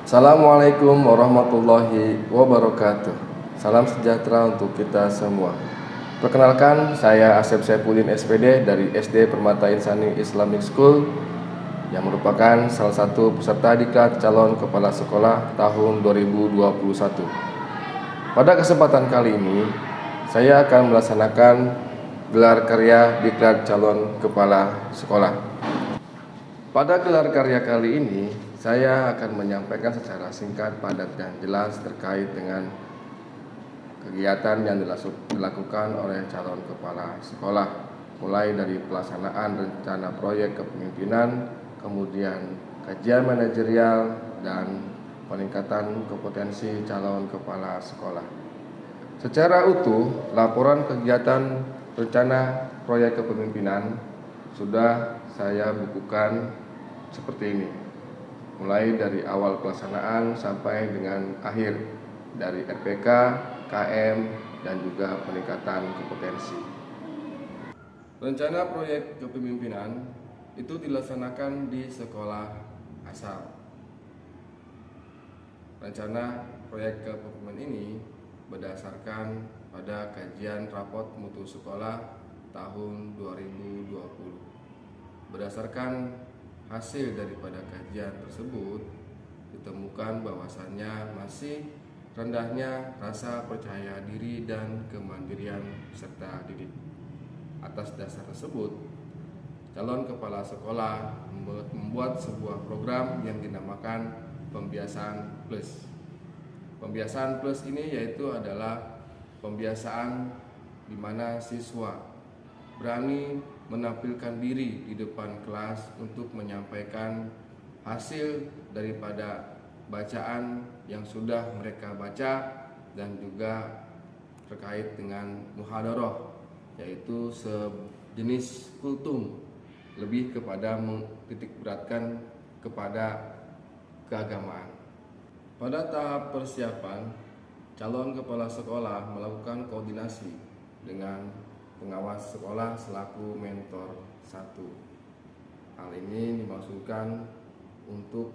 Assalamualaikum warahmatullahi wabarakatuh. Salam sejahtera untuk kita semua. Perkenalkan, saya Asep Saifuddin SPD dari SD Permata Insani Islamic School yang merupakan salah satu peserta diklat calon kepala sekolah tahun 2021. Pada kesempatan kali ini, saya akan melaksanakan gelar karya diklat calon kepala sekolah. Pada gelar karya kali ini, saya akan menyampaikan secara singkat, padat, dan jelas terkait dengan kegiatan yang dilakukan oleh calon kepala sekolah, mulai dari pelaksanaan rencana proyek kepemimpinan, kemudian kajian manajerial, dan peningkatan kompetensi calon kepala sekolah. Secara utuh, laporan kegiatan rencana proyek kepemimpinan sudah saya bukukan seperti ini, mulai dari awal pelaksanaan sampai dengan akhir, dari RPK, KM, dan juga peningkatan kompetensi. Rencana proyek kepemimpinan itu dilaksanakan di sekolah asal. Rencana proyek kepemimpinan ini berdasarkan pada kajian rapot mutu sekolah tahun 2020. Berdasarkan hasil daripada kajian tersebut, ditemukan bahwasannya masih rendahnya rasa percaya diri dan kemandirian peserta didik. Atas dasar tersebut, calon kepala sekolah membuat sebuah program yang dinamakan Pembiasaan Plus. Pembiasaan Plus ini yaitu adalah pembiasaan di mana siswa berani menampilkan diri di depan kelas untuk menyampaikan hasil daripada bacaan yang sudah mereka baca dan juga terkait dengan muhadharah, yaitu sejenis kultum, lebih kepada menitik beratkan kepada keagamaan. Pada tahap persiapan, calon kepala sekolah melakukan koordinasi dengan pengawas sekolah selaku mentor 1. Hal ini dimaksudkan untuk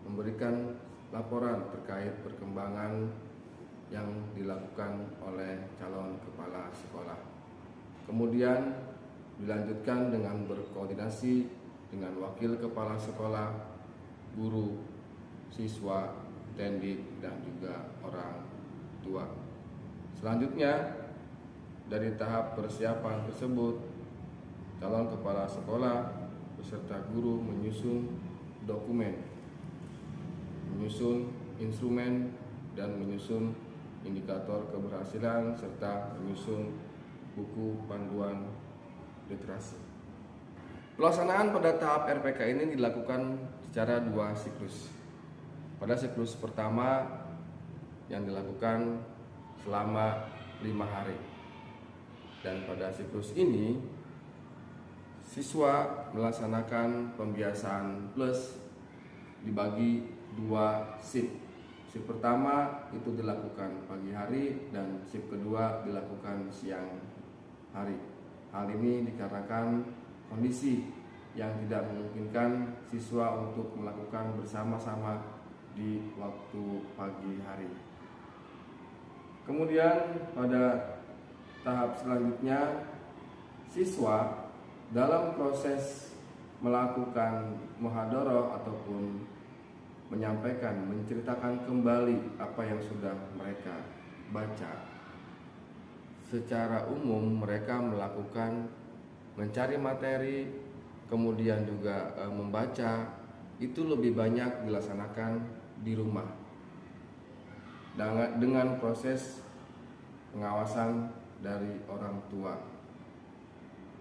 memberikan laporan terkait perkembangan yang dilakukan oleh calon kepala sekolah. Kemudian dilanjutkan dengan berkoordinasi dengan wakil kepala sekolah, guru, siswa, tendik, dan juga orang tua. Selanjutnya, dari tahap persiapan tersebut, calon kepala sekolah beserta guru menyusun dokumen, menyusun instrumen, dan menyusun indikator keberhasilan serta menyusun buku panduan literasi. Pelaksanaan pada tahap RPK ini dilakukan secara 2 siklus. Pada siklus pertama yang dilakukan selama 5 hari. Dan pada siklus ini, siswa melaksanakan pembiasaan plus dibagi 2 shift. Shift pertama itu dilakukan pagi hari dan shift kedua dilakukan siang hari. Hal ini dikarenakan kondisi yang tidak memungkinkan siswa untuk melakukan bersama-sama di waktu pagi hari. Kemudian pada tahap selanjutnya, siswa dalam proses melakukan muhadharah ataupun menyampaikan, menceritakan kembali apa yang sudah mereka baca. Secara umum mereka melakukan mencari materi, kemudian juga membaca, itu lebih banyak dilaksanakan di rumah dengan proses pengawasan dari orang tua.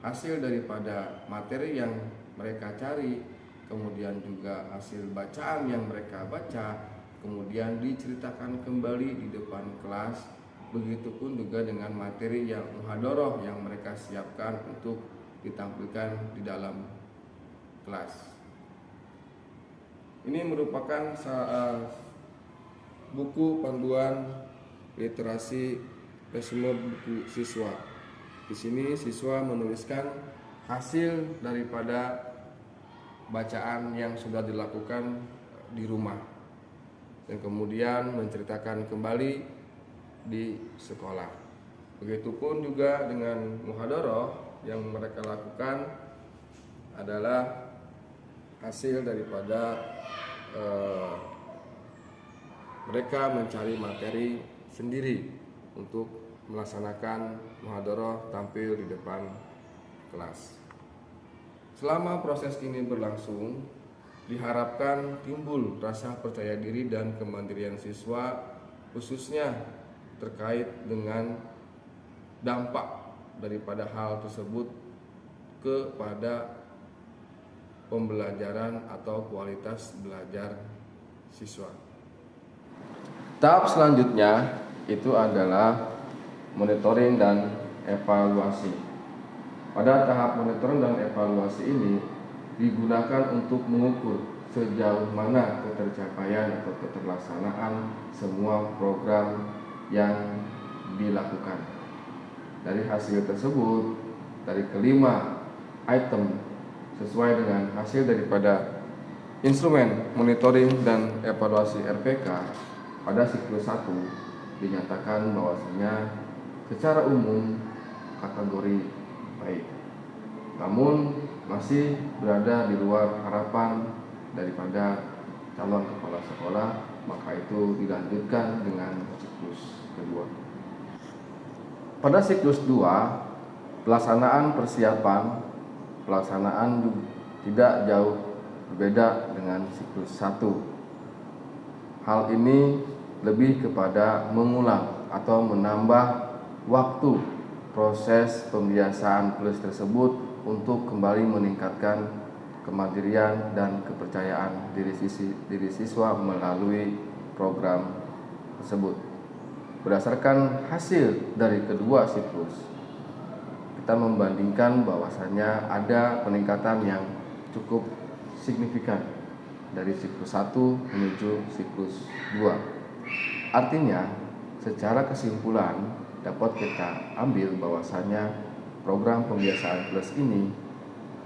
Hasil daripada materi yang mereka cari, kemudian juga hasil bacaan yang mereka baca, kemudian diceritakan kembali di depan kelas. Begitupun juga dengan materi yang muhadharah yang mereka siapkan untuk ditampilkan di dalam kelas. Ini merupakan buku panduan literasi resume buku siswa. Di sini siswa menuliskan hasil daripada bacaan yang sudah dilakukan di rumah. dan kemudian menceritakan kembali di sekolah. Begitupun juga dengan muhadharah yang mereka lakukan adalah hasil daripada mereka mencari materi sendiri untuk melaksanakan muhadharah tampil di depan kelas. Selama proses ini berlangsung, diharapkan timbul rasa percaya diri dan kemandirian siswa, khususnya terkait dengan dampak daripada hal tersebut kepada pembelajaran atau kualitas belajar siswa. Tahap selanjutnya itu adalah monitoring dan evaluasi. Pada tahap monitoring dan evaluasi ini digunakan untuk mengukur sejauh mana ketercapaian atau keterlaksanaan semua program yang dilakukan. Dari hasil tersebut, dari kelima item sesuai dengan hasil daripada instrumen monitoring dan evaluasi RPK pada siklus 1 dinyatakan bahwasanya secara umum kategori baik, namun masih berada di luar harapan daripada calon kepala sekolah, maka itu dilanjutkan dengan siklus kedua. Pada siklus 2, pelaksanaan tidak jauh berbeda dengan siklus 1. Hal ini lebih kepada mengulang atau menambah waktu proses pembiasaan plus tersebut untuk kembali meningkatkan kemandirian dan kepercayaan diri siswa melalui program tersebut. Berdasarkan hasil dari kedua siklus, kita membandingkan bahwasannya ada peningkatan yang cukup signifikan dari siklus 1 menuju siklus 2. Artinya, secara kesimpulan dapat kita ambil bahwasanya program pembiasaan plus ini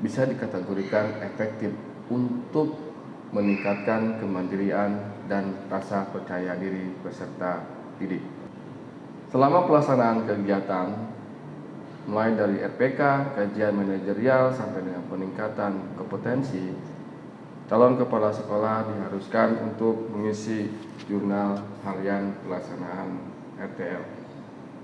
bisa dikategorikan efektif untuk meningkatkan kemandirian dan rasa percaya diri peserta didik. Selama pelaksanaan kegiatan, mulai dari RPK, kajian manajerial sampai dengan peningkatan kompetensi, calon kepala sekolah diharuskan untuk mengisi jurnal harian pelaksanaan RTL.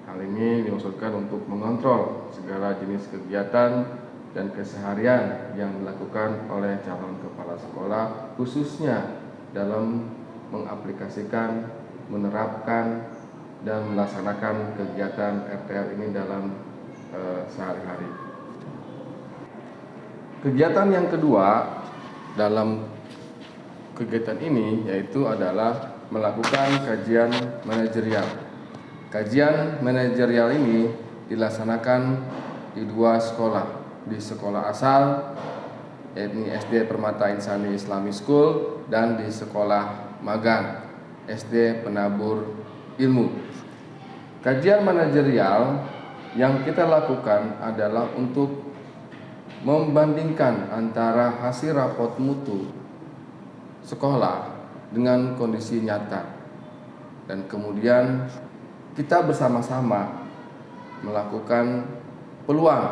Hal ini dimaksudkan untuk mengontrol segala jenis kegiatan dan keseharian yang dilakukan oleh calon kepala sekolah, khususnya dalam mengaplikasikan, menerapkan, dan melaksanakan kegiatan RTL ini dalam sehari-hari. Kegiatan yang kedua dalam kegiatan ini yaitu adalah melakukan kajian manajerial. Kajian manajerial ini dilaksanakan di 2 sekolah, di sekolah asal yakni SD Permata Insani Islamic School dan di sekolah magang SD Penabur Ilmu. Kajian manajerial yang kita lakukan adalah untuk membandingkan antara hasil rapot mutu sekolah dengan kondisi nyata, dan kemudian kita bersama-sama melakukan peluang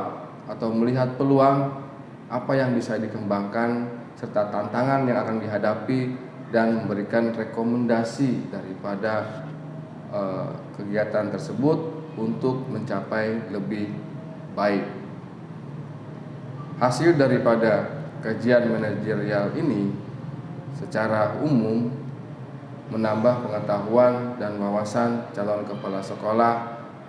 atau melihat peluang apa yang bisa dikembangkan serta tantangan yang akan dihadapi dan memberikan rekomendasi daripada kegiatan tersebut untuk mencapai lebih baik. Hasil daripada kajian manajerial ini secara umum menambah pengetahuan dan wawasan calon kepala sekolah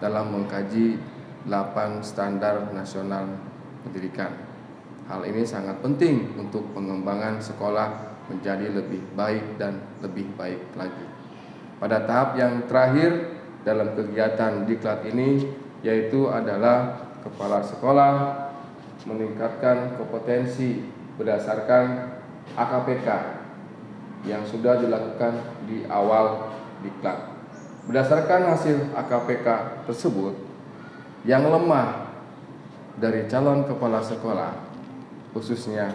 dalam mengkaji 8 standar nasional pendidikan. Hal ini sangat penting untuk pengembangan sekolah menjadi lebih baik dan lebih baik lagi. Pada tahap yang terakhir dalam kegiatan diklat ini yaitu adalah kepala sekolah meningkatkan kompetensi berdasarkan AKPK yang sudah dilakukan di awal diklat. Berdasarkan hasil AKPK tersebut, yang lemah dari calon kepala sekolah, khususnya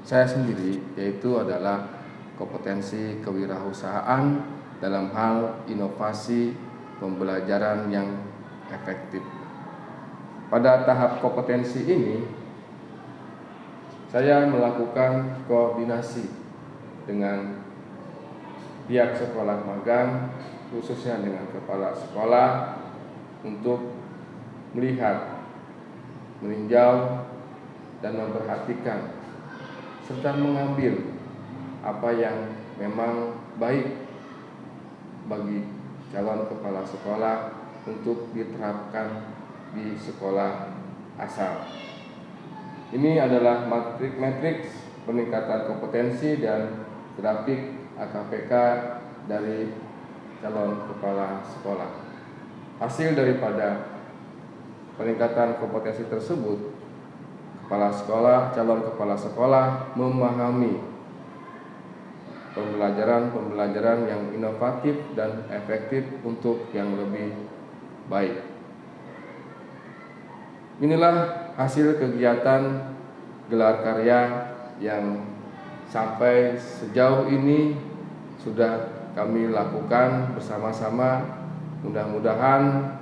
saya sendiri, yaitu adalah kompetensi kewirausahaan dalam hal inovasi pembelajaran yang efektif. Pada tahap kompetensi ini, saya melakukan koordinasi dengan pihak sekolah magang, khususnya dengan kepala sekolah, untuk melihat, meninjau, dan memperhatikan serta mengambil apa yang memang baik bagi calon kepala sekolah untuk diterapkan di sekolah asal. Ini adalah matriks peningkatan kompetensi dan grafik AKPK dari calon kepala sekolah. Hasil daripada peningkatan kompetensi tersebut, calon kepala sekolah memahami pembelajaran yang inovatif dan efektif untuk yang lebih baik. Inilah hasil kegiatan gelar karya yang sampai sejauh ini sudah kami lakukan bersama-sama. Mudah-mudahan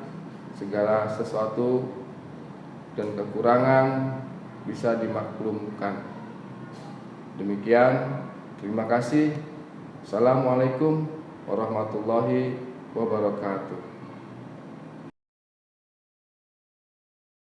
segala sesuatu dan kekurangan bisa dimaklumkan. Demikian, terima kasih. Assalamualaikum warahmatullahi wabarakatuh.